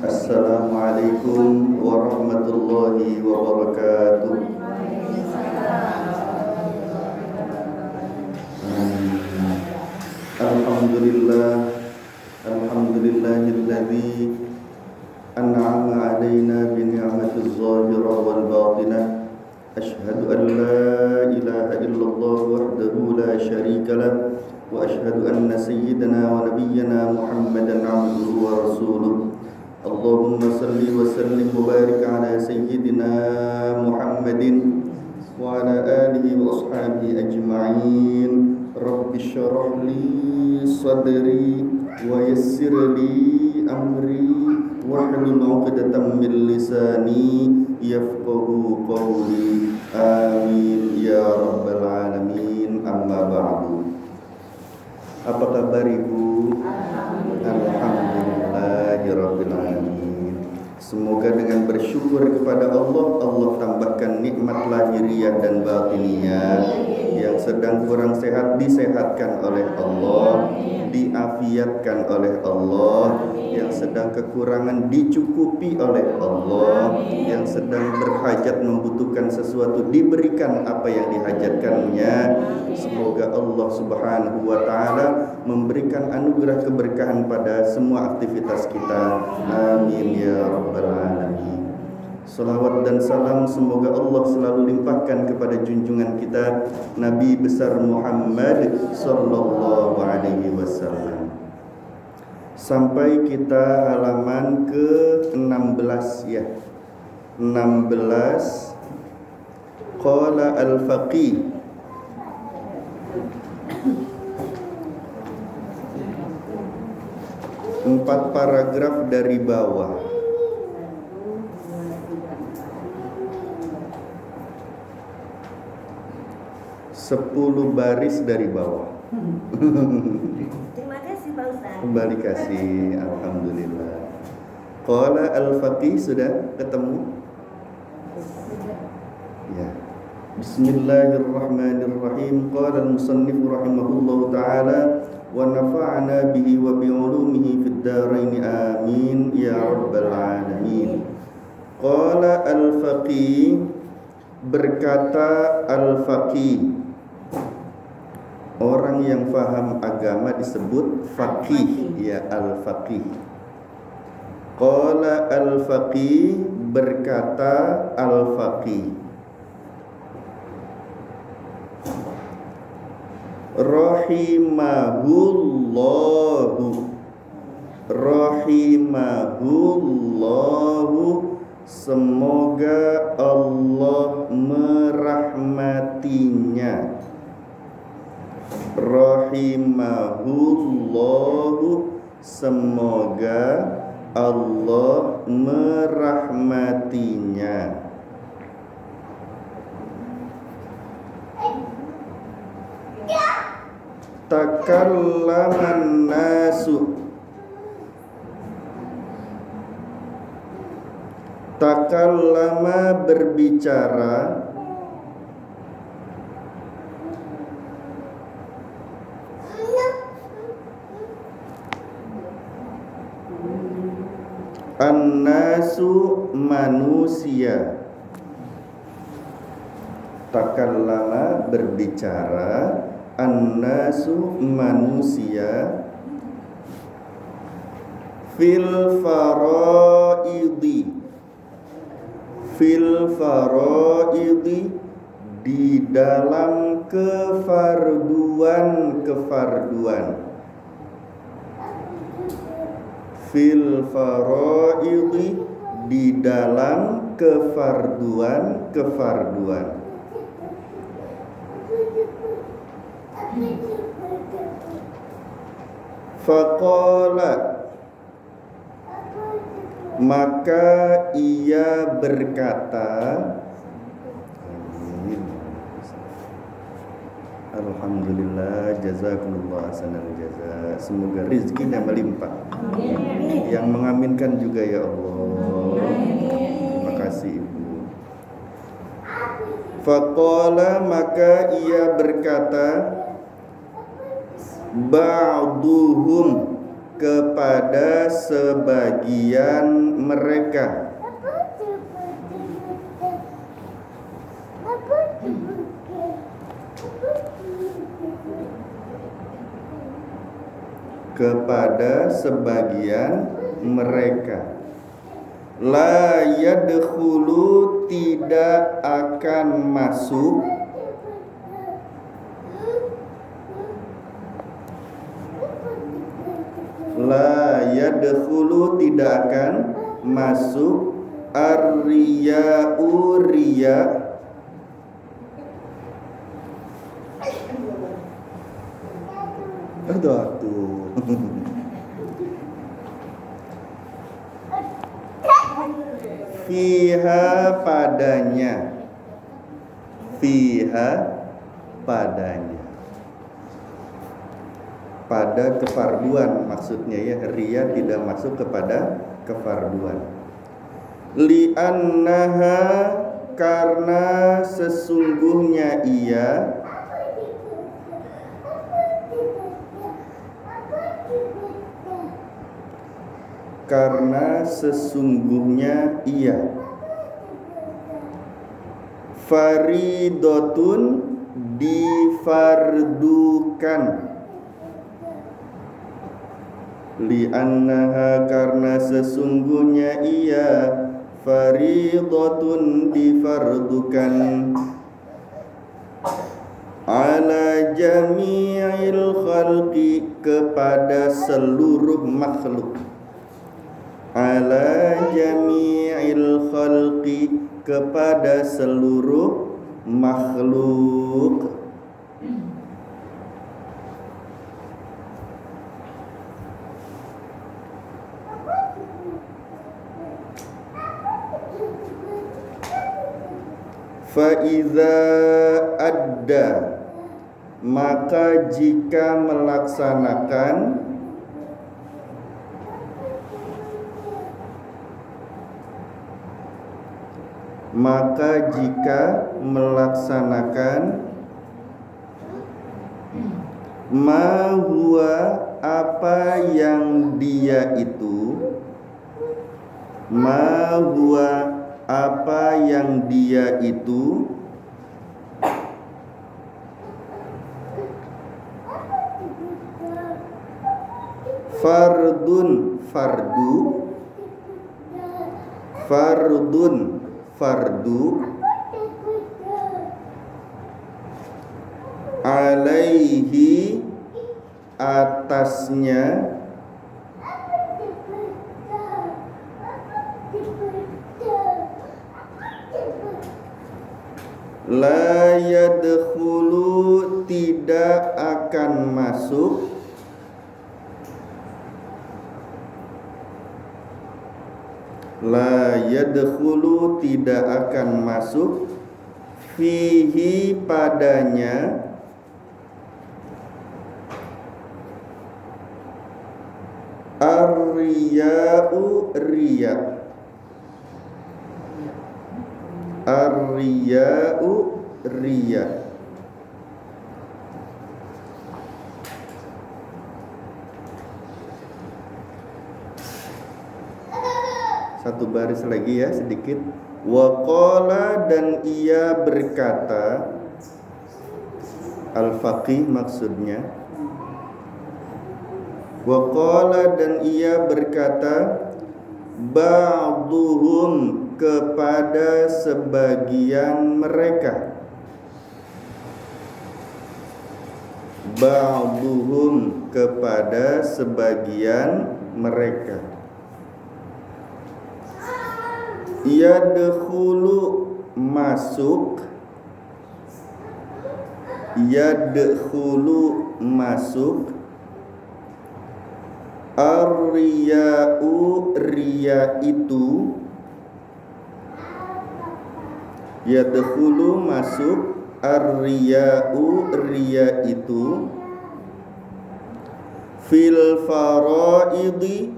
Assalamualaikum warahmatullahi wabarakatuh. Alhamdulillahilladzi an'ama 'alaina bi ni'matiz zahirah wal batinah. Asyhadu an la ilaha illallah wahdahu la syarika lah wa asyhadu anna sayyidana wa nabiyyana Muhammadan 'abduhu wa rasuluh. Allahumma salli wa sallim wa barik ala sayyidina Muhammadin wa ala alihi wa ashabihi ajma'in. Rabbi syrah li sadri wa yassir li amri wahlul 'uqdatam min lisani yafqahu qawli. Amin ya rabbal alamin. Amma ba'du. Apa kabar Ibu? Alhamdulillahirabbil alamin. Semoga dengan bersyukur kepada Allah, Allah tambahkan nikmat lahiriah dan batiniyah. Yang sedang kurang sehat disehatkan oleh Allah, diafiatkan oleh Allah. Yang sedang kekurangan dicukupi oleh Allah. Yang sedang berhajat membutuhkan sesuatu diberikan apa yang dihajatkannya. Semoga Allah subhanahu wa ta'ala memberikan anugerah keberkahan pada semua aktivitas kita. Amin ya rabbal alamin. Salawat dan salam semoga Allah selalu limpahkan kepada junjungan kita Nabi besar Muhammad sallallahu alaihi wasallam. Sampai kita halaman ke-16 ya. 16. Qala al-faqih. Empat paragraf dari bawah. Sepuluh baris dari bawah. Terima kasih Pak Ustaz. Kembali kasih, alhamdulillah. Qala al-faqih sudah ketemu? Ya. Bismillahirrahmanirrahim. Qala al-musannif rahimahullahu ta'ala wa nafa'ana bihi wa bi'ulumihi fid dharain amin ya rabbal alamin. Qala al-faqih, berkata al-faqih. Orang yang faham agama disebut faqih, ya al-faqih. Qala al-faqih, berkata al-faqih. Rahimahullahu, semoga Allah merahmatinya. Rahimahullahu, semoga Allah merahmatinya. Takallaman nasu, takallama berbicara, an-nasu manusia. Takallama berbicara, an-nasu manusia. Fil faraidi, fil faraidi, di dalam kefarduan-kefarduan. Fil faraidi, di dalam kefarduan-kefarduan. Faqala, maka ia berkata, alhamdulillah, jazakumullah ahsanal jaza. Semoga rizkinya melimpah. Yang mengaminkan juga ya Allah. Terima kasih Ibu. Faqala, maka ia berkata, ba'duhum kepada sebagian mereka, kepada sebagian mereka. La yadkhulu tidak akan masuk, la yadkhulu tidak akan masuk ar-riya'u riya, fiha padanya, fiha padanya, pada kefarduan maksudnya ya, riya tidak masuk kepada kefarduan. Li'annaha karena sesungguhnya ia, karena sesungguhnya ia, faridotun difardukan, li'annaha karena sesungguhnya ia, faridotun difardukan, ala jami'il khalqi kepada seluruh makhluk, ala jami'il khalqi kepada seluruh makhluk. Fa'iza adda maka jika melaksanakan, maka jika melaksanakan, ma huwa apa yang dia itu, ma huwa apa yang dia itu, fardun fardu, fardun fardu, alaihi atasnya, la yadkhulu tidak akan masuk, la yadkhulu tidak akan masuk, fihi padanya, ar-riya'u riya, ar-riya'u riya. Satu baris lagi ya sedikit. Wa qala dan ia berkata, al-faqih maksudnya. Wa qala dan ia berkata, ba'duhum kepada sebagian mereka, ba'duhum kepada sebagian mereka, yadkhulu masuk, yadkhulu masuk, ar-riya'u riya itu, yadkhulu masuk, ar-riya'u riya itu, fil faraidi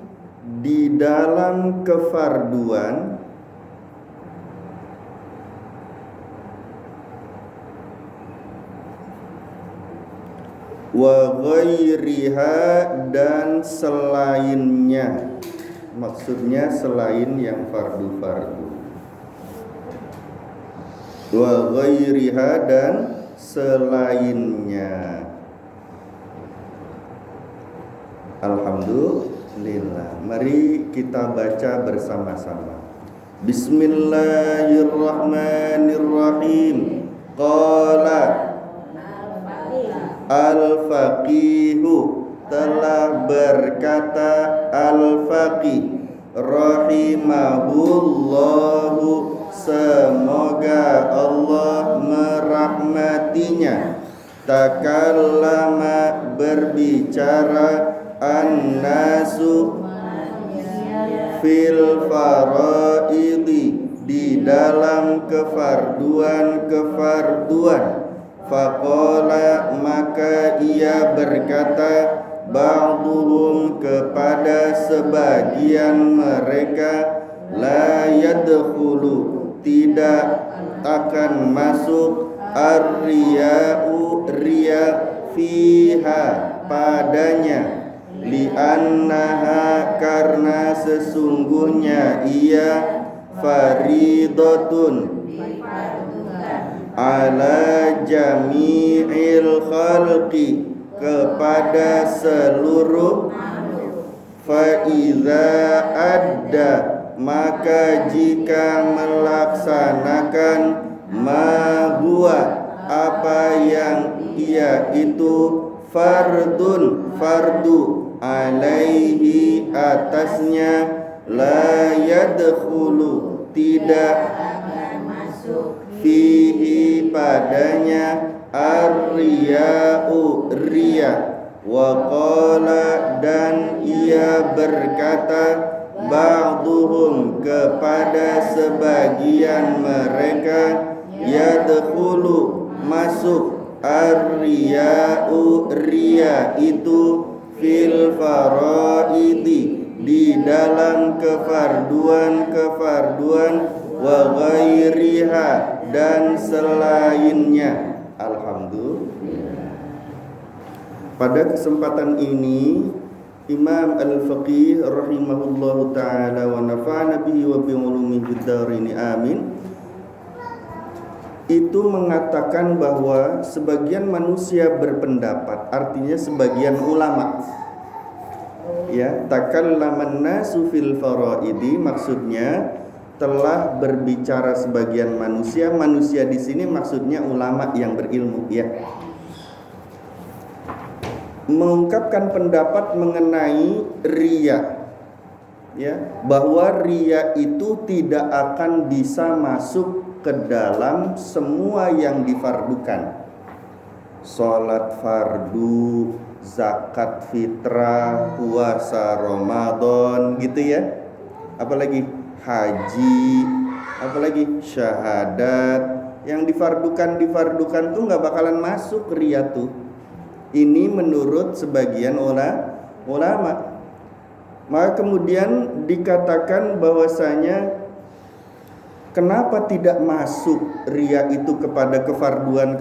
di dalam kefarduan, wa ghairiha dan selainnya. Maksudnya selain yang fardu-fardu. Wa ghairiha dan selainnya. Alhamdulillah. Mari kita baca bersama-sama. Bismillahirrahmanirrahim. Qala al-faqihu, telah berkata al-faqih, rahimahullahu, semoga Allah merahmatinya, takallama, berbicara, an-nasu, fil faraidi, di dalam kefarduan. Faqala, maka ia berkata, ba'duhum, kepada sebagian mereka, la yadkhulu, tidak akan masuk, ar-riya'u, riya, fiha, padanya, li'annaha, karena sesungguhnya ia, faridatun, ala jami'il khalqi, kepada seluruh, fa'iza adda, maka jika melaksanakan, ma huwa, apa yang ia itu, fardun, fardu, alaihi, atasnya, la yadkhulu, tidak fihi, padanya, ar-riya'u, riya, wa qala, dan ia berkata, ba'duhum, kepada sebagian mereka, yadkhulu, masuk, ar-riya'u, riya itu, fil faraidi, di dalam kefarduan, wa ghairiha, dan selainnya. Alhamdulillah. Pada kesempatan ini Imam Al-Faqih rahimahullahu ta'ala wa nafa'ana bihi wa bi ulumihi fid dharain, amin, itu mengatakan bahwa sebagian manusia berpendapat, artinya sebagian ulama, ya, takallaman nasu fil faraidi, maksudnya telah berbicara sebagian manusia. Manusia di sini maksudnya ulama yang berilmu, ya, mengungkapkan pendapat mengenai riya, ya, bahwa riya itu tidak akan bisa masuk ke dalam semua yang difardukan. Salat fardu, zakat fitrah, puasa Ramadan, gitu ya. Apalagi haji, apalagi syahadat, yang difardukan tuh nggak bakalan masuk riya tuh. Ini menurut sebagian ulama. Maka kemudian dikatakan bahwasanya kenapa tidak masuk riya itu kepada kefarduan?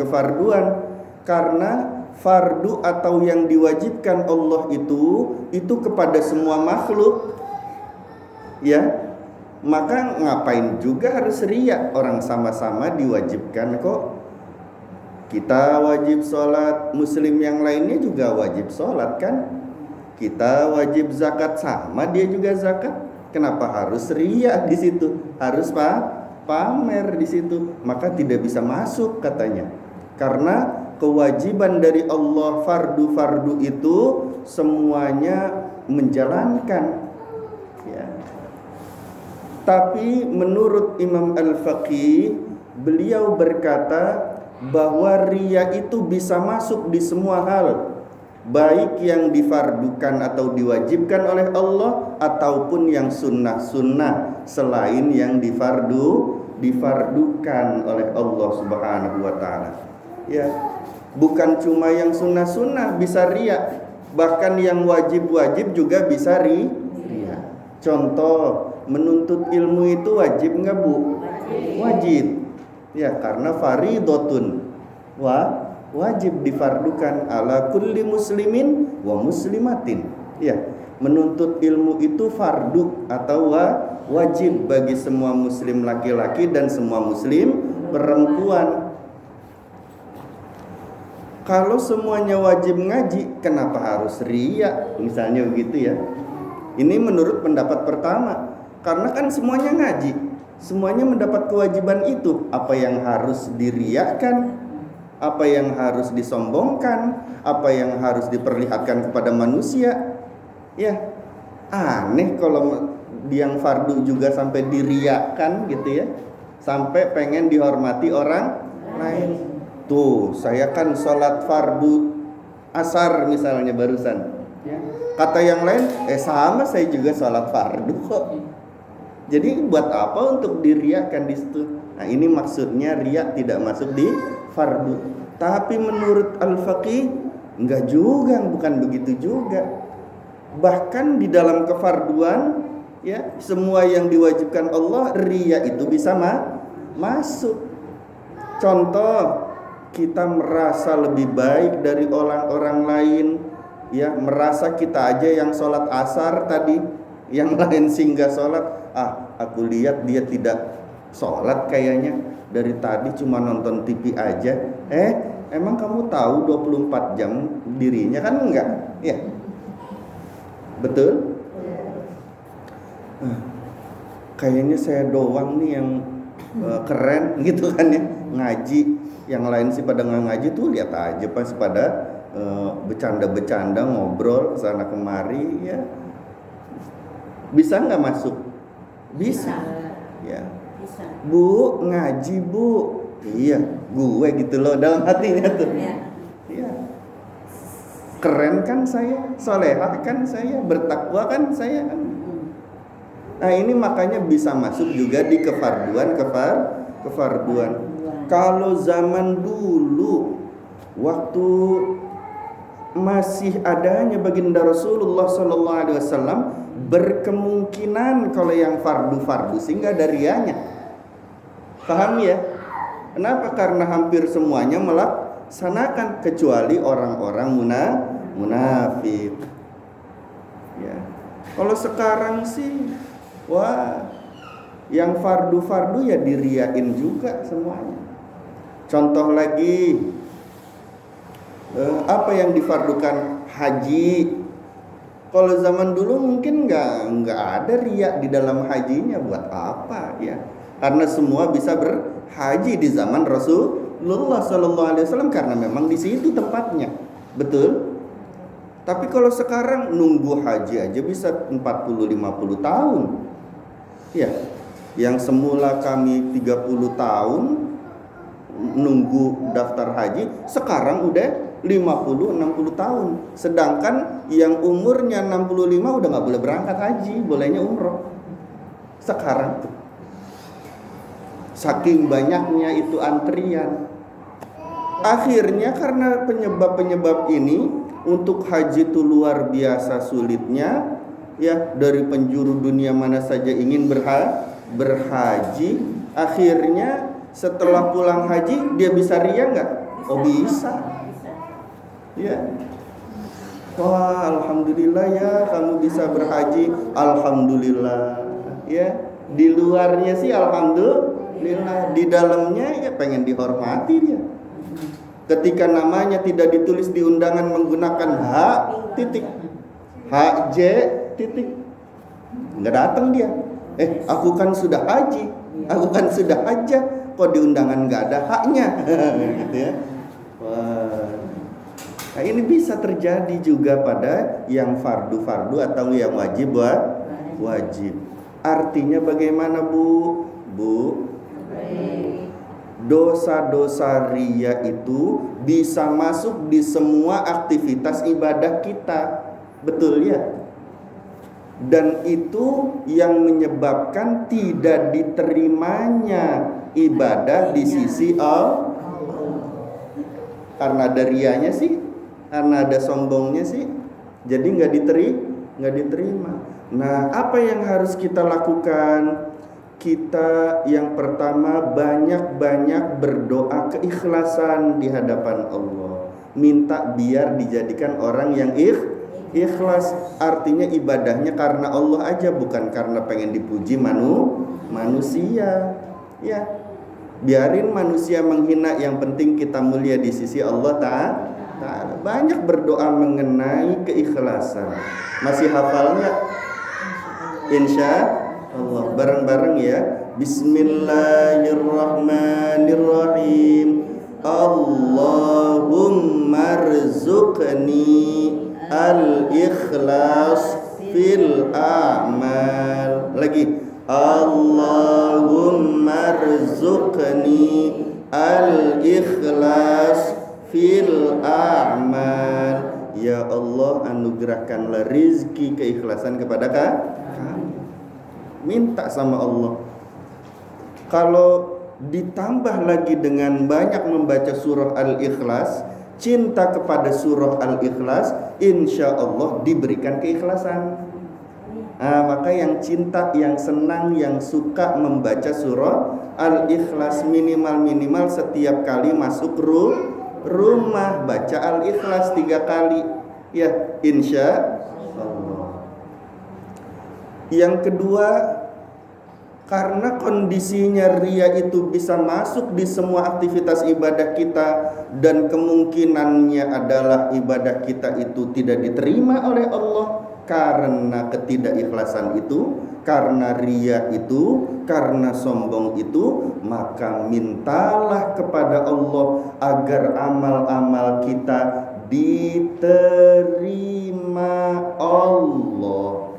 Karena fardu atau yang diwajibkan Allah itu kepada semua makhluk, ya. Maka ngapain juga harus riya? Orang sama-sama diwajibkan kok. Kita wajib sholat, muslim yang lainnya juga wajib sholat kan. Kita wajib zakat, sama dia juga zakat. Kenapa harus riya di situ? Harus pamer di situ. Maka tidak bisa masuk katanya. Karena kewajiban dari Allah, fardu-fardu itu semuanya menjalankan, ya. Tapi menurut Imam Al-Faqih, beliau berkata bahwa riya itu bisa masuk di semua hal, baik yang difardukan atau diwajibkan oleh Allah, ataupun yang sunnah-sunnah selain yang difardukan oleh Allah Subhanahu wa ta'ala, ya. Bukan cuma yang sunnah-sunnah bisa riya, bahkan yang wajib-wajib juga bisa riya. Contoh, menuntut ilmu itu wajib nggak, Bu? Wajib. Ya, karena faridotun. wajib difardukan ala kulli muslimin wa muslimatin. Ya, menuntut ilmu itu fardu atau wajib bagi semua muslim laki-laki dan semua muslim perempuan. Kalau semuanya wajib ngaji, kenapa harus riya? Misalnya begitu ya. Ini menurut pendapat pertama. Karena kan semuanya ngaji, semuanya mendapat kewajiban itu. Apa yang harus diriyakan? Apa yang harus disombongkan? Apa yang harus diperlihatkan kepada manusia? Ya, aneh kalau yang fardu juga sampai diriyakan gitu ya. Sampai pengen dihormati orang lain. Tuh, saya kan sholat fardu asar misalnya barusan. Kata yang lain, sama saya juga sholat fardu kok. Jadi buat apa untuk diriakan di situ? Nah, ini maksudnya riya tidak masuk di fardu. Tapi menurut al-faqih enggak juga, bukan begitu juga. Bahkan di dalam kefarduan, ya, semua yang diwajibkan Allah, riya itu bisa masuk. Contoh, kita merasa lebih baik dari orang-orang lain, ya, merasa kita aja yang sholat asar tadi, yang lain singgah sholat, aku lihat dia tidak sholat kayaknya, dari tadi cuma nonton TV aja. Emang kamu tahu 24 jam dirinya kan enggak? Ya, betul? Kayaknya saya doang nih yang keren gitu kan ya, ngaji. Yang lain sih pada nggak ngaji tuh, lihat aja pas pada bercanda-bercanda, ngobrol kesana kemari, ya. Bisa nggak masuk? Bisa. Ya. Bisa. Bu, ngaji bu. Iya, gue gitu loh dalam hatinya tuh. Iya. Keren kan saya, solehah kan saya, bertakwa kan saya kan. Nah, ini makanya bisa masuk juga di kefarduan. Kalau zaman dulu, waktu masih adanya baginda Rasulullah SAW, berkemungkinan kalau yang fardu sehingga dari rianya. Paham ya? Kenapa? Karena hampir semuanya melaksanakan kecuali orang-orang munafik. Ya. Kalau sekarang sih, yang fardu ya diriyain juga semuanya. Contoh lagi, apa yang difardukan? Haji. Kalau zaman dulu mungkin nggak ada riya di dalam hajinya, buat apa ya? Karena semua bisa berhaji di zaman Rasulullah SAW karena memang di situ tempatnya, betul. Tapi kalau sekarang nunggu haji aja bisa 40-50 tahun, ya. Yang semula kami 30 tahun nunggu daftar haji, sekarang udah 50-60 tahun. Sedangkan yang umurnya 65 udah gak boleh berangkat haji, bolehnya umroh. Sekarang tuh, saking banyaknya itu antrian. Akhirnya karena penyebab-penyebab ini, untuk haji itu luar biasa sulitnya, ya, dari penjuru dunia mana saja ingin berhaji. Akhirnya setelah pulang haji dia bisa riya nggak? Oh bisa. Ya. Wah, alhamdulillah ya kamu bisa berhaji. Alhamdulillah. Ya. Di luarnya sih alhamdulillah, di dalamnya ya pengen dihormati dia. Ketika namanya tidak ditulis di undangan menggunakan HJ, nggak datang dia. Aku kan sudah haji, aku kan sudah hajat, kok di undangan nggak ada haknya, gitu ya. Wah. Nah, ini bisa terjadi juga pada yang fardu atau yang wajib. Artinya bagaimana bu? Dosa-dosa riya itu bisa masuk di semua aktivitas ibadah kita, betul ya? Dan itu yang menyebabkan tidak diterimanya ibadah di sisi Allah. Karena ada riyanya sih, karena ada sombongnya sih, jadi nggak diterima. Nah, apa yang harus kita lakukan? kita yang pertama banyak-banyak berdoa keikhlasan di hadapan Allah. Minta biar dijadikan orang yang ikhlas. Artinya ibadahnya karena Allah aja, bukan karena pengen dipuji manusia. Ya, biarin manusia menghina, yang penting kita mulia di sisi Allah Ta'ala. Banyak berdoa mengenai keikhlasan. Masih hafal nggak? Insya Allah, bareng-bareng ya. Bismillahirrahmanirrahim. Allahumma rzuqni al-ikhlas fil a'mal. Lagi. Allahumma rzuqni al-ikhlas fil a'mal. Ya Allah, anugerahkanlah rizki keikhlasan kepada kami. Minta sama Allah. Kalau ditambah lagi dengan banyak membaca surah Al-Ikhlas, cinta kepada surah Al-Ikhlas, insya Allah diberikan keikhlasan. Maka yang cinta, yang senang, yang suka membaca surah Al-Ikhlas, minimal setiap kali masuk rumah baca Al-Ikhlas 3 kali. Ya, insya Allah. Yang kedua, karena kondisinya ria itu bisa masuk di semua aktivitas ibadah kita, dan kemungkinannya adalah ibadah kita itu tidak diterima oleh Allah karena ketidakikhlasan itu, karena ria itu, karena sombong itu. Maka mintalah kepada Allah agar amal-amal kita diterima Allah.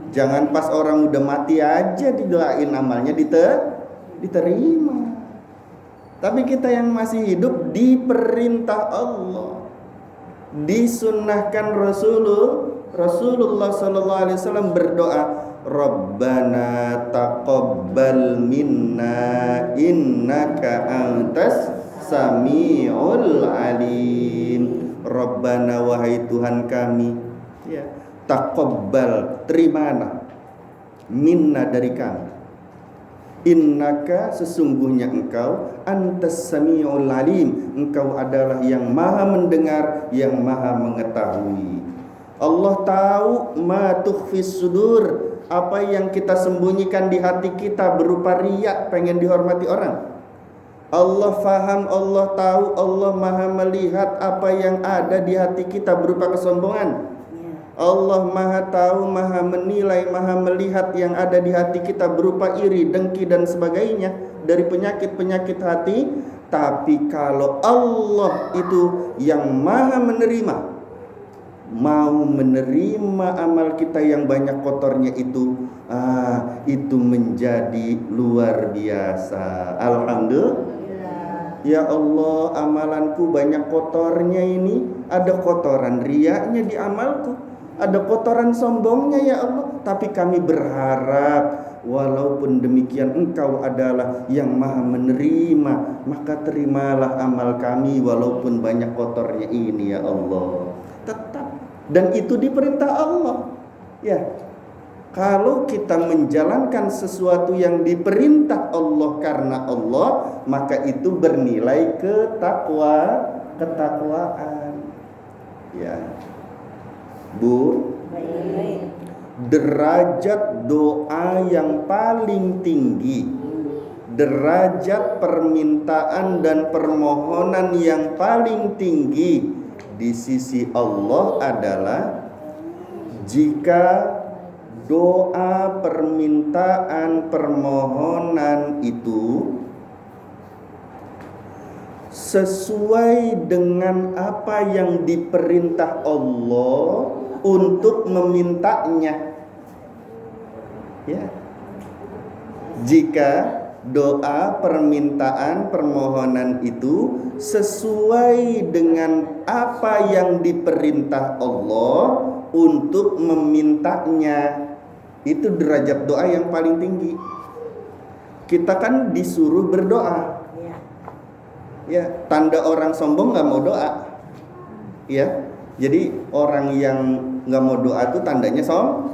Jangan pas orang udah mati aja didoain amalnya diterima. Tapi kita yang masih hidup diperintah Allah, disunnahkan Rasulullah sallallahu alaihi wasallam berdoa, Rabbana taqabbal minna innaka antas samiul alim. Rabbana, wahai Tuhan kami, ya, taqabbal, terimalah, minna, dari kami, innaka, sesungguhnya engkau, antas samiul alim, engkau adalah yang maha mendengar, yang maha mengetahui. Allah tahu ma tukhfis sudur, apa yang kita sembunyikan di hati kita berupa riya, pengen dihormati orang. Allah faham, Allah tahu, Allah maha melihat apa yang ada di hati kita berupa kesombongan. Allah maha tahu, maha menilai, maha melihat yang ada di hati kita berupa iri, dengki dan sebagainya dari penyakit-penyakit hati. Tapi kalau Allah itu yang maha menerima, mau menerima amal kita yang banyak kotornya itu menjadi luar biasa. Alhamdulillah. Ya Allah, amalanku banyak kotornya ini. Ada kotoran riyanya di amalku, ada kotoran sombongnya ya Allah. Tapi kami berharap, walaupun demikian engkau adalah yang maha menerima, maka terimalah amal kami walaupun banyak kotornya ini ya Allah. Tetap, dan itu diperintah Allah. Ya, kalau kita menjalankan sesuatu yang diperintah Allah karena Allah, maka itu bernilai ketakwaan. Ya, Bu, derajat doa yang paling tinggi, derajat permintaan dan permohonan yang paling tinggi di sisi Allah adalah jika doa, permintaan, permohonan itu sesuai dengan apa yang diperintah Allah untuk memintanya. Ya. Jika doa, permintaan, permohonan itu sesuai dengan apa yang diperintah Allah untuk memintanya, itu derajat doa yang paling tinggi. Kita kan disuruh berdoa. Ya, tanda orang sombong nggak mau doa. Ya, jadi orang yang nggak mau doa itu tandanya sombong.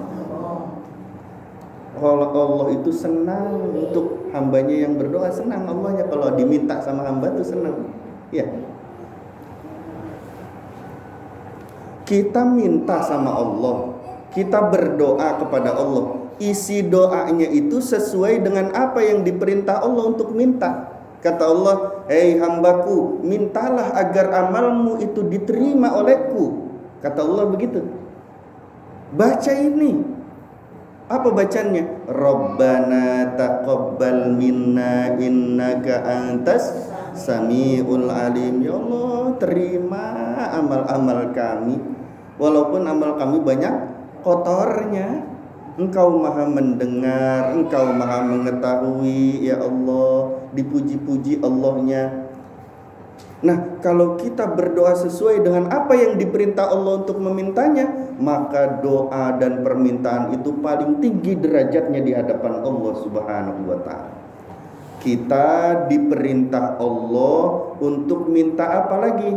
Kalau Allah itu senang untuk hambanya yang berdoa, senang Allahnya kalau diminta sama hamba itu senang. Ya. Kita minta sama Allah, kita berdoa kepada Allah. Isi doanya itu sesuai dengan apa yang diperintah Allah untuk minta. Kata Allah, "Hei hambaku, mintalah agar amalmu itu diterima olehku." Kata Allah begitu. Baca ini. Apa bacanya? Rabbana taqabbal minna innaka antas samiul alim. Ya Allah, terima amal-amal kami. Walaupun amal kami banyak kotornya, Engkau maha mendengar, Engkau maha mengetahui. Ya Allah, dipuji-puji Allahnya. Nah, kalau kita berdoa sesuai dengan apa yang diperintah Allah untuk memintanya, maka doa dan permintaan itu paling tinggi derajatnya di hadapan Allah Subhanahu wa ta'ala. Kita diperintah Allah untuk minta apa lagi?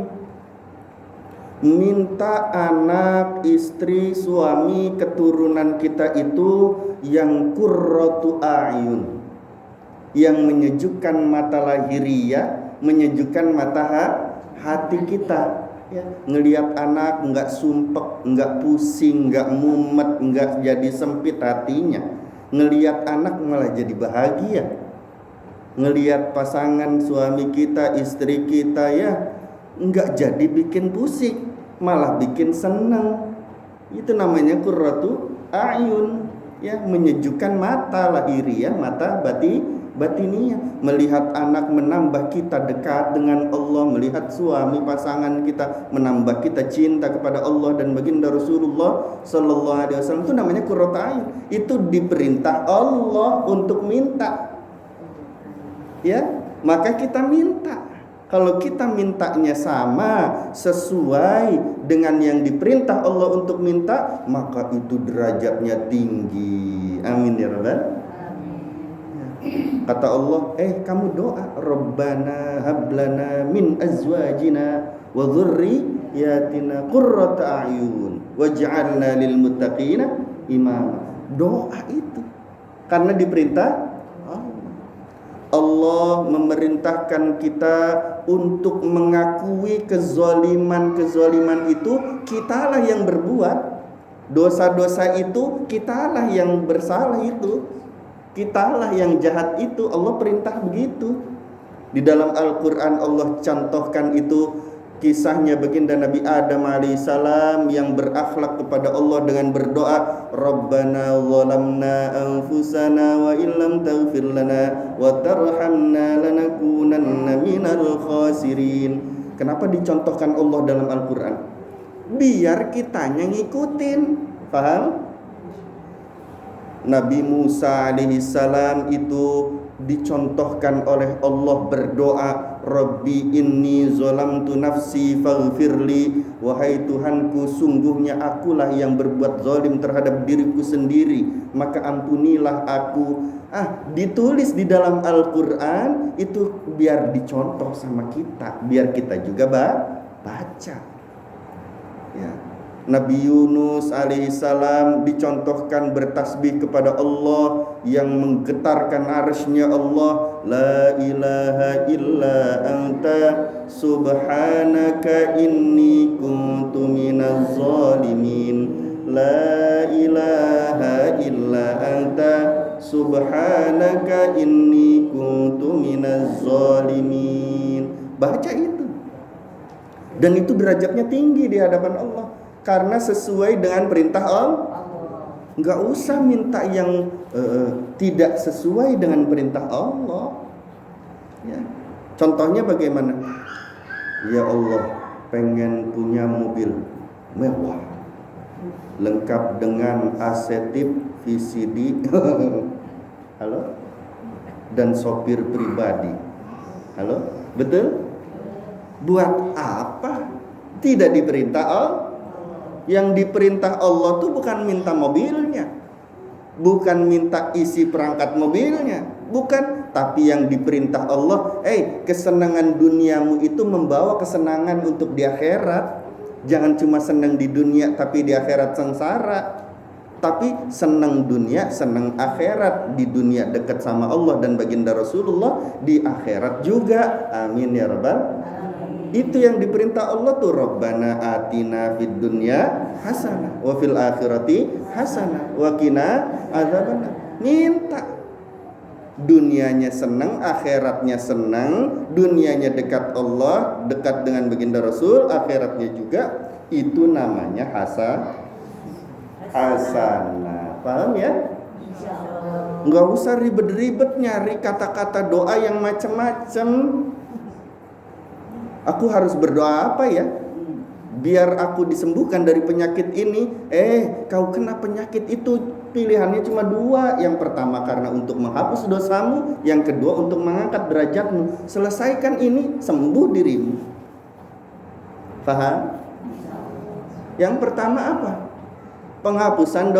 Minta anak, istri, suami, keturunan kita itu yang qurratu a'yun, yang menyejukkan mata lahiriah, menyejukkan mata hati kita. Ya, ngelihat anak nggak sumpek, nggak pusing, nggak mumet, nggak jadi sempit hatinya. Ngelihat anak malah jadi bahagia. Ngelihat pasangan suami kita, istri kita, ya nggak jadi bikin pusing, malah bikin senang. Itu namanya qurratu a'yun, ya, menyejukkan mata lahiriah, mata batiniyah. Melihat anak menambah kita dekat dengan Allah, melihat suami pasangan kita menambah kita cinta kepada Allah dan baginda Rasulullah sallallahu alaihi wasallam, itu namanya qurratu a'yun. Itu diperintah Allah untuk minta. Ya, maka kita minta. Kalau kita mintanya sama, sesuai dengan yang diperintah Allah untuk minta, maka itu derajatnya tinggi. Amin ya Rabbal. Kata Allah, kamu doa, Rabbana hablana min azwajina wa dzurriyyatina qurrata a'yun waj'alna lil muttaqina imama. Doa itu karena diperintah Allah memerintahkan kita untuk mengakui kezaliman itu kitalah yang berbuat. Dosa-dosa itu kitalah yang bersalah itu. Kitalah yang jahat itu. Allah perintah begitu. Di dalam Al-Quran Allah contohkan itu kisahnya baginda Nabi Adam alaihissalam yang berakhlak kepada Allah dengan berdoa, Rabbana zalamna anfusana wa illam taghfir lana wa tarhamna lanakunanna minal khasirin. Kenapa dicontohkan Allah dalam Al-Quran? Biar kitanya ngikutin. Paham? Nabi Musa alaihissalam itu dicontohkan oleh Allah berdoa, Rabbi inni zalamtu nafsi faghfirli. Wahai Tuhanku, sungguhnya akulah yang berbuat zalim terhadap diriku sendiri, maka ampunilah aku. Ditulis di dalam Al-Quran itu biar dicontoh sama kita, biar kita juga baca. Ya. Nabi Yunus alaihissalam dicontohkan bertasbih kepada Allah yang menggetarkan arsy-Nya Allah, La ilaha illa anta subhanaka inni kuntu minaz zalimin. La ilaha illa anta subhanaka inni kuntu minaz zalimin. Baca itu. Dan itu derajatnya tinggi di hadapan Allah. Karena sesuai dengan perintah Allah. Enggak usah minta yang tidak sesuai dengan perintah Allah. Ya. Contohnya bagaimana? Ya Allah, pengen punya mobil mewah, lengkap dengan AC tip, VCD, halo, dan sopir pribadi. Halo, betul? Buat apa? Tidak diperintah Allah. Yang diperintah Allah tuh bukan minta mobilnya, bukan minta isi perangkat mobilnya, bukan. Tapi yang diperintah Allah, kesenangan duniamu itu membawa kesenangan untuk di akhirat. Jangan cuma senang di dunia tapi di akhirat sengsara. Tapi senang dunia, senang akhirat. Di dunia dekat sama Allah dan baginda Rasulullah, di akhirat juga. Amin ya rabbal. Itu yang diperintah Allah tuh, Rabbana atina fid dunya hasanah wa fil akhirati hasanah wa qina adzabannar. Minta dunianya senang, akhiratnya senang. Dunianya dekat Allah, dekat dengan baginda Rasul, akhiratnya juga. Itu namanya hasanah. Paham ya? Nggak usah ribet-ribet nyari kata-kata doa yang macam-macam. Aku harus berdoa apa ya? Biar aku disembuhkan dari penyakit ini. Kau kena penyakit itu pilihannya cuma dua. Yang pertama karena untuk menghapus dosamu, yang kedua untuk mengangkat derajatmu. Selesaikan ini, sembuh dirimu. Paham? Yang pertama apa? Penghapusan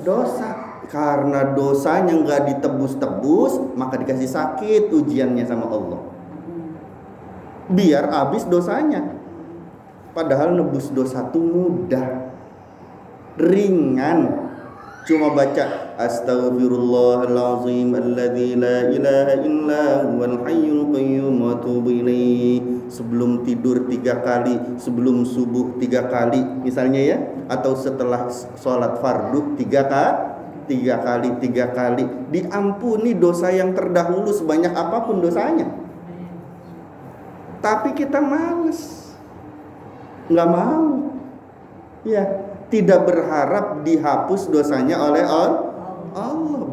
dosa. Karena dosanya nggak ditebus-tebus, maka dikasih sakit ujiannya sama Allah. Biar habis dosanya. Padahal nebus dosa itu mudah, ringan. Cuma baca Astaghfirullahalazim alladzi la ilaha illa huwal hayyul qayyum wa atubu ilaih. Sebelum tidur 3 kali, sebelum subuh 3 kali misalnya ya, atau setelah sholat fardu 3 kali. Diampuni dosa yang terdahulu sebanyak apapun dosanya. Tapi kita males, nggak mau, ya, tidak berharap dihapus dosanya oleh Allah.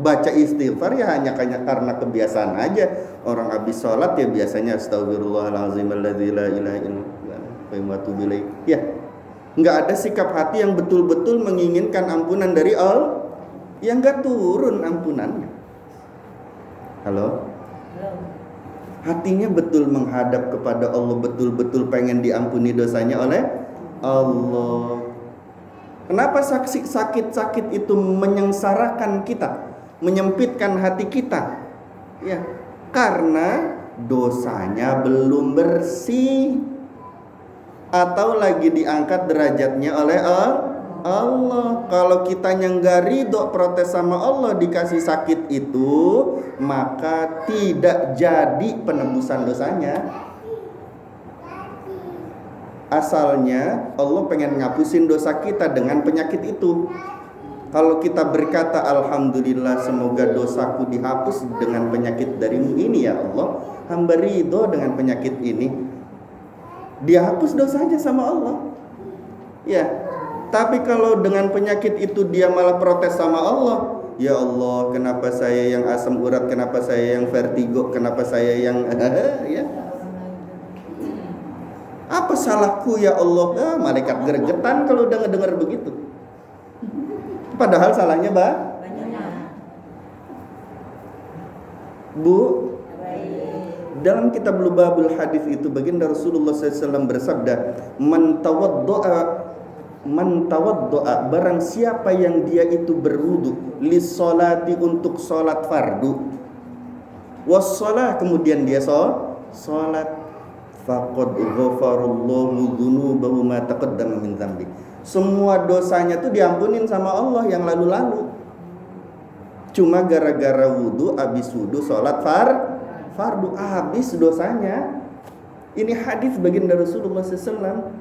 Baca istighfar ya hanya karena kebiasaan aja. Orang habis sholat ya biasanya Astaghfirullahalazim alladzi la ilaha illa huwa atubu ilaih. Ya, nggak ada sikap hati yang betul-betul menginginkan ampunan dari Allah, yang nggak turun ampunannya. Halo? Hatinya betul menghadap kepada Allah, betul-betul pengen diampuni dosanya oleh Allah. Kenapa sakit-sakit itu menyengsarakan kita, menyempitkan hati kita? Ya, karena dosanya belum bersih, atau lagi diangkat derajatnya oleh Allah. Kalau kita nggak ridho, protes sama Allah, dikasih sakit itu, maka tidak jadi penebusan dosanya. Asalnya Allah pengen ngapusin dosa kita dengan penyakit itu. Kalau kita berkata Alhamdulillah, semoga dosaku dihapus dengan penyakit darimu ini ya Allah, hamba ridho dengan penyakit ini, dia hapus dosanya sama Allah. Ya. Tapi kalau dengan penyakit itu dia malah protes sama Allah, ya Allah, kenapa saya yang asam urat, kenapa saya yang vertigo, kenapa saya yang ya, apa salahku ya Allah? Malaikat gregetan kalau udah ngedengar begitu. Padahal salahnya banyak. Bu, dalam kitab Lubabul Hadis itu baginda Rasulullah SAW bersabda, Man tawaddo'a, barang siapa yang dia itu berwudu, lissolati, untuk sholat fardu, wassalah, kemudian dia sholat, faqad ghafarallahu dzunubahu ma taqaddama min dzambi. Semua dosanya tuh diampunin sama Allah yang lalu-lalu. Cuma gara-gara wudu, habis wudu sholat fardu, habis dosanya. Ini hadis baginda Rasulullah SAW,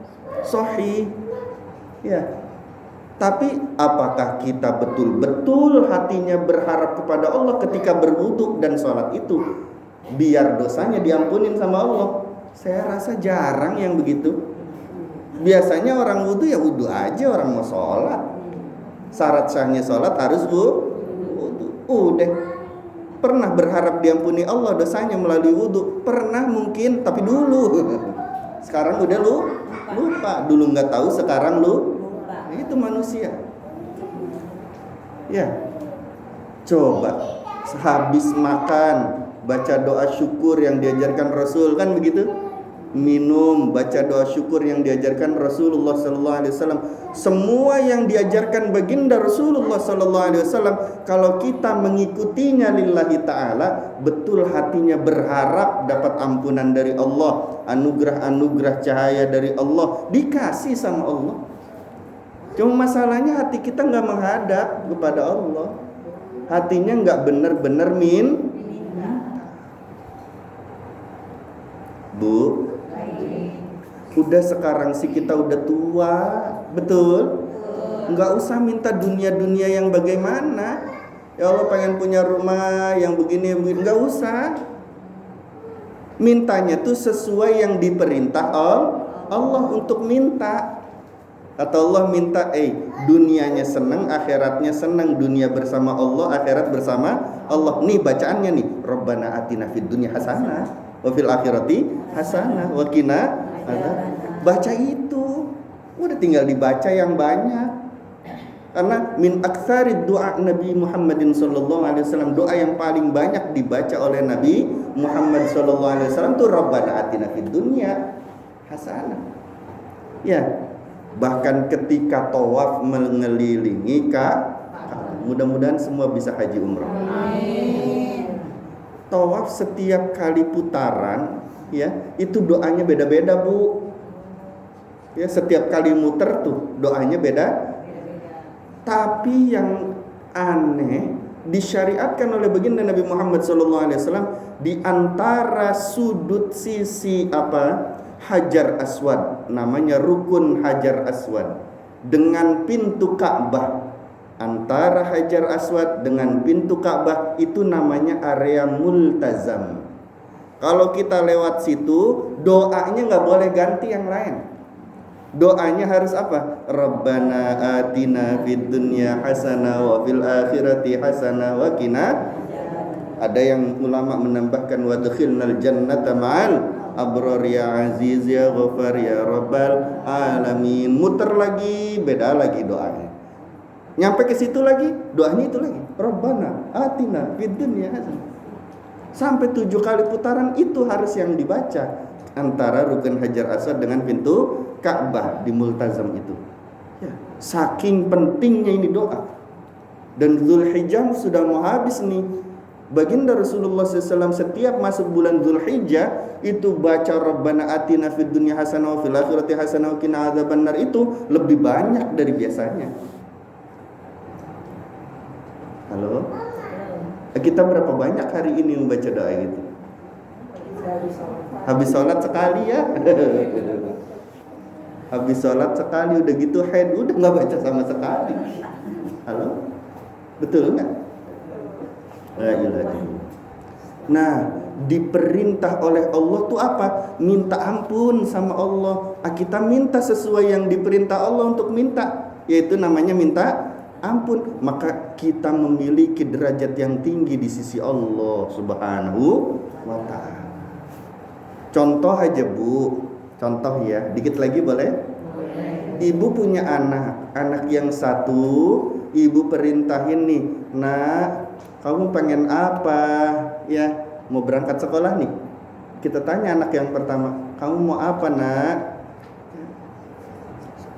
sahih. Ya, tapi apakah kita betul-betul hatinya berharap kepada Allah ketika berwudu dan sholat itu biar dosanya diampunin sama Allah? Saya rasa jarang yang begitu. Biasanya orang wudu ya wudu aja, orang mau sholat. Syarat sahnya sholat harus wudu. Udah. Pernah berharap diampuni Allah dosanya melalui wudu? Pernah mungkin, tapi dulu. Sekarang udah lupa. Dulu nggak tahu, sekarang lupa. Itu manusia. Ya, coba habis makan baca doa syukur yang diajarkan Rasul, kan begitu? Minum, baca doa syukur yang diajarkan Rasulullah SAW. Semua yang diajarkan baginda Rasulullah SAW, kalau kita mengikutinya lillahi ta'ala, betul hatinya berharap dapat ampunan dari Allah, anugerah-anugerah cahaya dari Allah, dikasih sama Allah. Cuma masalahnya hati kita nggak menghadap kepada Allah. Hatinya nggak benar-benar Bu, udah sekarang sih kita udah tua, betul? Nggak usah minta dunia-dunia yang bagaimana. Ya Allah pengen punya rumah yang begini, nggak usah. Mintanya tuh sesuai yang diperintah Allah untuk minta. Kata Allah minta, dunianya senang, akhiratnya senang. Dunia bersama Allah, akhirat bersama Allah. Nih bacaannya nih, Rabbana atina fid dunya hasanah wa fil akhirati hasanah wa qina adzab. Baca itu. Udah tinggal dibaca yang banyak. Karena min aktsarid doa Nabi Muhammadin sallallahu alaihi wasallam, doa yang paling banyak dibaca oleh Nabi Muhammad sallallahu alaihi wasallam tuh Rabbana atina fid dunya hasanah. Ya, bahkan ketika tawaf mengelilingi mudah-mudahan semua bisa haji umrah. Amin. Tawaf setiap kali putaran ya, itu doanya beda-beda, Bu. Ya, setiap kali muter tuh doanya beda. Tapi yang aneh disyariatkan oleh baginda Nabi Muhammad SAW di antara sudut sisi Hajar Aswad, namanya rukun Hajar Aswad, dengan pintu Ka'bah. Antara Hajar Aswad dengan pintu Ka'bah itu namanya area multazam. Kalau kita lewat situ, doanya nggak boleh ganti yang lain. Doanya harus apa? Rabbana atina fid dunya hasanah wa fil akhirati hasanah wa qina. Ada yang ulama menambahkan wadkhilnal jannata ma'al abrar ya aziz ya ghafar ya rabbal alamin. Muter lagi, beda lagi doanya. Nyampe ke situ lagi, doanya itu lagi. Rabbana atina fid dunya hasanah. Sampai 7 kali putaran itu harus yang dibaca antara rukun Hajar Aswad dengan pintu Ka'bah di multazam itu. Ya, saking pentingnya ini doa. Dan Dzulhijjah sudah mau habis nih. Baginda Rasulullah SAW setiap masuk bulan Dzulhijjah itu baca Rabbana atina fid dunya hasanah wa fil akhirati hasanah wa qina adzabannar itu lebih banyak dari biasanya. Halo? Kita berapa banyak hari ini membaca doa gitu? Habis sholat sekali ya. Habis sholat sekali, udah gitu head, udah gak baca sama sekali. Halo? Betul gak? Nah, diperintah oleh Allah tuh apa? Minta ampun sama Allah. Kita minta sesuai yang diperintah Allah untuk minta, yaitu namanya minta ampun. Maka kita memiliki derajat yang tinggi di sisi Allah Subhanahu wa ta'ala. Contoh aja, Bu. Contoh ya, dikit lagi boleh? Ibu punya anak yang satu, ibu perintahin nih, nak, kamu pengen apa? Ya, mau berangkat sekolah nih. Kita tanya anak yang pertama, kamu mau apa, nak?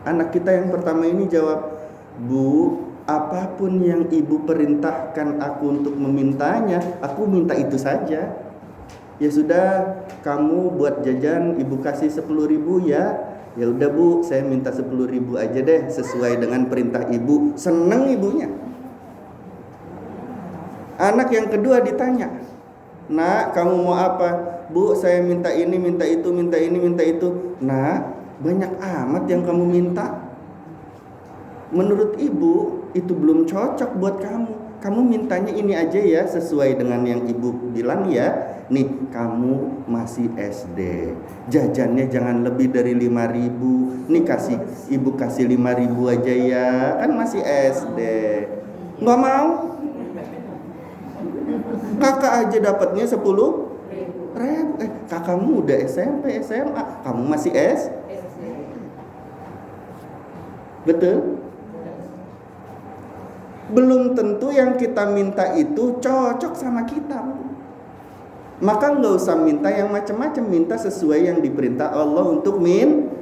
Anak kita yang pertama ini jawab, Bu, apapun yang ibu perintahkan aku untuk memintanya, aku minta itu saja. Ya sudah, kamu buat jajan ibu kasih 10.000 ya. Ya udah, Bu, saya minta 10.000 aja deh, sesuai dengan perintah ibu. Seneng ibunya. Anak yang kedua ditanya, nak, kamu mau apa? Bu, saya minta ini, minta itu, minta ini, minta itu. Nak, banyak amat yang kamu minta. Menurut ibu itu belum cocok buat kamu. Kamu mintanya ini aja ya, sesuai dengan yang ibu bilang ya. Nih, kamu masih SD, jajannya jangan lebih dari 5.000. Nih ibu kasih 5.000 aja ya, kan masih SD. Nggak mau? Kakak aja dapatnya 10.000. Kakakmu udah SMP, SMA, kamu masih SD. Betul? Belum tentu yang kita minta itu cocok sama kita. Maka nggak usah minta yang macam-macam, minta sesuai yang diperintah Allah untuk minta.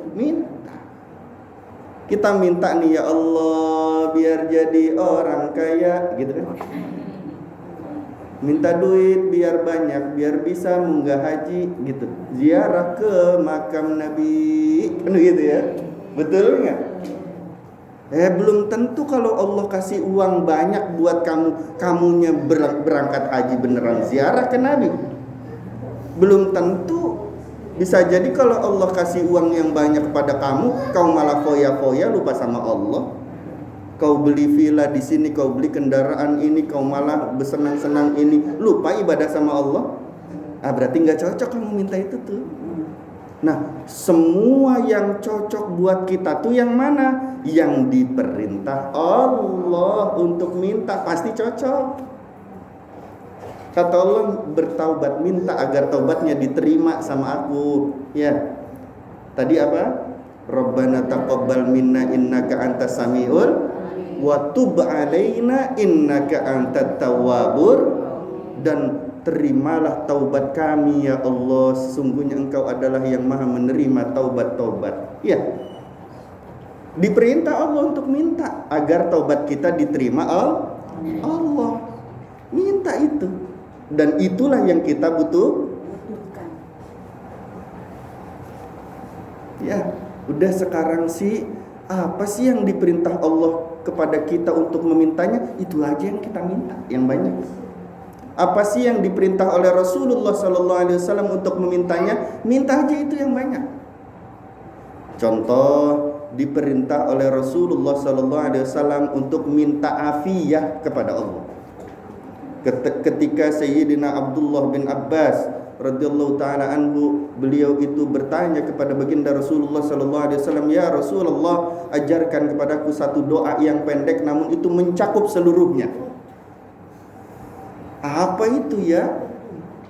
Kita minta nih, ya Allah biar jadi orang kaya, gitu kan? Minta duit biar banyak, biar bisa munggah haji, gitu. Ziarah ke makam Nabi, kan gitu ya? Betul nggak? Belum tentu kalau Allah kasih uang banyak buat kamunya berangkat haji beneran ziarah ke Nabi. Belum tentu. Bisa jadi kalau Allah kasih uang yang banyak kepada kamu, kau malah foya-foya lupa sama Allah. Kau beli villa di sini, kau beli kendaraan ini, kau malah bersenang-senang ini, lupa ibadah sama Allah. Berarti nggak cocok kamu minta itu tuh. Nah, semua yang cocok buat kita tuh yang mana? Yang diperintah Allah untuk minta pasti cocok. Kata Allah, bertaubat, minta agar taubatnya diterima sama aku. Ya. Tadi apa? Rabbana taqabbal minna innaka antas samiul wa tub alaina innaka antat tawwabur, dan terimalah taubat kami ya Allah, sesungguhnya Engkau adalah yang maha menerima taubat-taubat. Ya, diperintah Allah untuk minta agar taubat kita diterima Allah. Minta itu, dan itulah yang kita butuhkan. Ya, udah sekarang sih apa sih yang diperintah Allah kepada kita untuk memintanya? Itu aja yang kita minta, yang banyak. Apa sih yang diperintah oleh Rasulullah SAW untuk memintanya? Minta aja itu yang banyak. Contoh, diperintah oleh Rasulullah SAW untuk minta afiyah kepada Allah. Ketika Sayyidina Abdullah bin Abbas radhiyallahu taala anhu, beliau itu bertanya kepada baginda Rasulullah SAW, ya Rasulullah, ajarkan kepadaku satu doa yang pendek namun itu mencakup seluruhnya. Apa itu ya?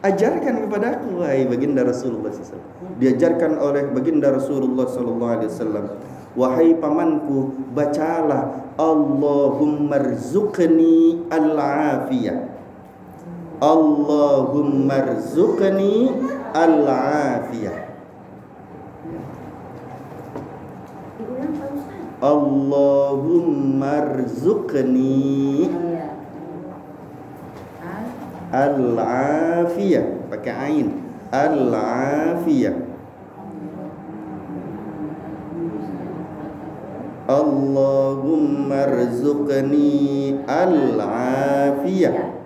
Ajarkan kepadaku, wahai baginda Rasulullah SAW. Diajarkan oleh baginda Rasulullah SAW, wahai pamanku, bacalah Allahumma rzuqni al-afiyah. Allahumma rzuqni al-afiyah. Allahumma rzuqni al-afiyah, pakai ain, al-afiyah. Allahumma rzuqni al-afiyah.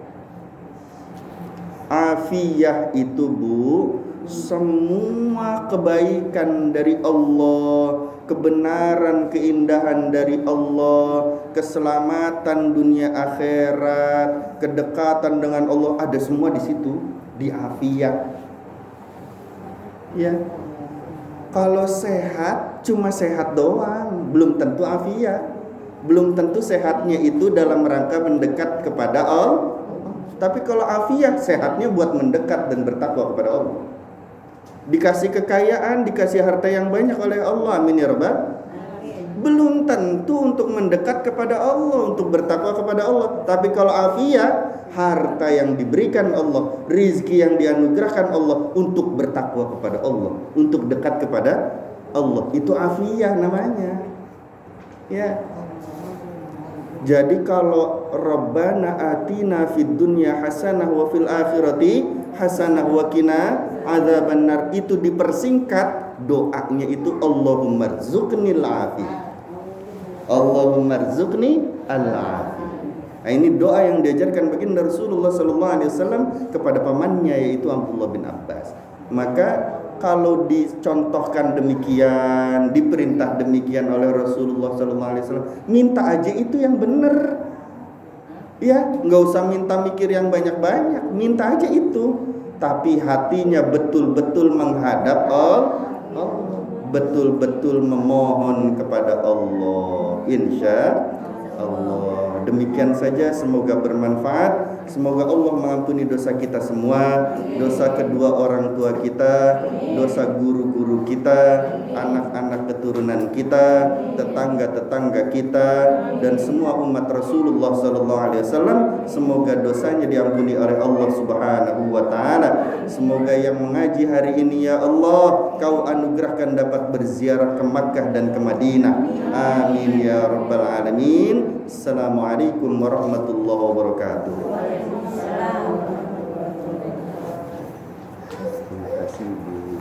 Afiyah itu Bu, semua kebaikan dari Allah, kebenaran, keindahan dari Allah, keselamatan dunia akhirat, kedekatan dengan Allah, ada semua di situ, di afiyah. Ya. Kalau sehat cuma sehat doang, belum tentu afiyah. Belum tentu sehatnya itu dalam rangka mendekat kepada Allah. Tapi kalau afiyah, sehatnya buat mendekat dan bertakwa kepada Allah. Dikasih kekayaan, dikasih harta yang banyak oleh Allah, amin ya rabbal. Belum tentu untuk mendekat kepada Allah, untuk bertakwa kepada Allah. Tapi kalau afiyah, harta yang diberikan Allah, rizki yang dianugerahkan Allah untuk bertakwa kepada Allah, untuk dekat kepada Allah, itu afiyah namanya. Ya. Jadi kalau Rabbana atina fid dunya hasanah wa fil akhirati hasanah wa qina adzabannar, itu dipersingkat doanya itu Allahumma rzuqnil afiyah. Allahumma rzuqni al-afiyah. Nah, ini doa yang diajarkan baginda Rasulullah SAW kepada pamannya, yaitu Abdullah bin Abbas. Maka kalau dicontohkan demikian, diperintah demikian oleh Rasulullah SAW, minta aja itu yang benar. Ya, nggak usah minta mikir yang banyak-banyak, minta aja itu. Tapi hatinya betul-betul menghadap Allah, betul-betul memohon kepada Allah. Insya Allah. Demikian saja, semoga bermanfaat. Semoga Allah mengampuni dosa kita semua, dosa kedua orang tua kita, dosa guru-guru kita, anak-anak keturunan kita, tetangga-tetangga kita, dan semua umat Rasulullah SAW. Semoga dosanya diampuni oleh Allah Subhanahu wa Ta'ala. Semoga yang mengaji hari ini, ya Allah, Kau anugerahkan dapat berziarah ke Makkah dan ke Madinah. Amin ya rabbal alamin. Assalamualaikum warahmatullahi wabarakatuh. Terima kasih Bu.